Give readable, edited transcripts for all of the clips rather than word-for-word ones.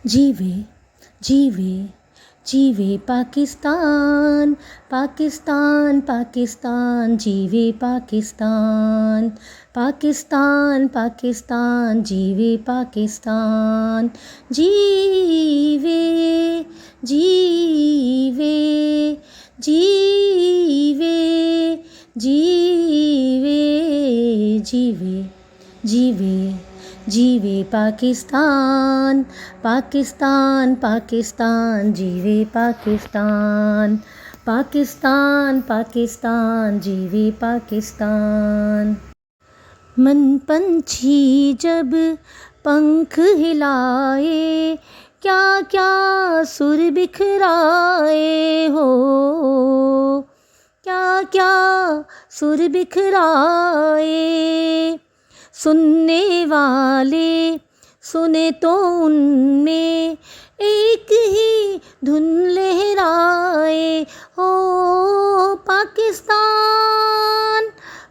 जीवे जीवे जीवे पाकिस्तान पाकिस्तान पाकिस्तान जीवे पाकिस्तान पाकिस्तान पाकिस्तान जीवे पाकिस्तान जीवे जीवे जीवे जीवे जीवे जीवे जीवे पाकिस्तान पाकिस्तान पाकिस्तान जीवे पाकिस्तान पाकिस्तान पाकिस्तान जीवे पाकिस्तान। मन पंछी जब पंख हिलाए, क्या क्या सुर बिखराए हो, क्या क्या सुर बिखराए। सुनने वाले सुने तो उनमें एक ही धुन लहराए हो। पाकिस्तान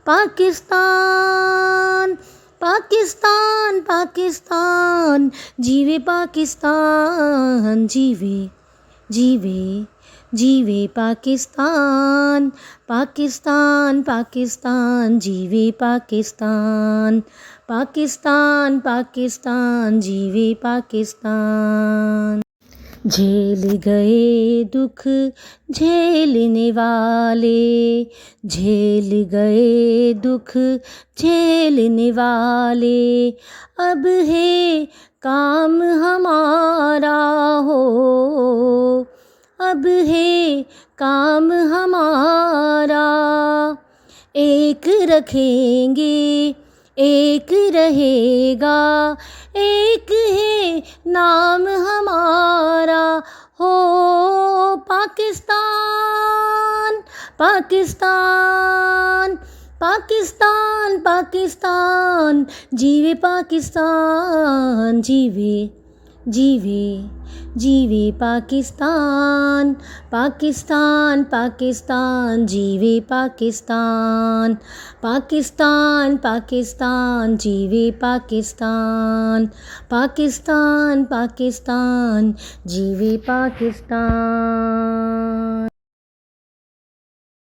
पाकिस्तान पाकिस्तान पाकिस्तान जीवे पाकिस्तान जीवे जीवे जीवे पाकिस्तान पाकिस्तान पाकिस्तान जीवे पाकिस्तान पाकिस्तान पाकिस्तान जीवे पाकिस्तान। झेल गए दुख झेलने वाले, झेल गए दुख झेलने वाले, अब है काम हमारा हो, अब है काम हमारा। एक रखेंगे एक रहेगा, एक है नाम हमारा हो। पाकिस्तान पाकिस्तान पाकिस्तान पाकिस्तान जीवे पाकिस्तान जीवे जीवे जीवे पाकिस्तान पाकिस्तान पाकिस्तान जीवे पाकिस्तान पाकिस्तान पाकिस्तान जीवे पाकिस्तान पाकिस्तान पाकिस्तान जीवे पाकिस्तान।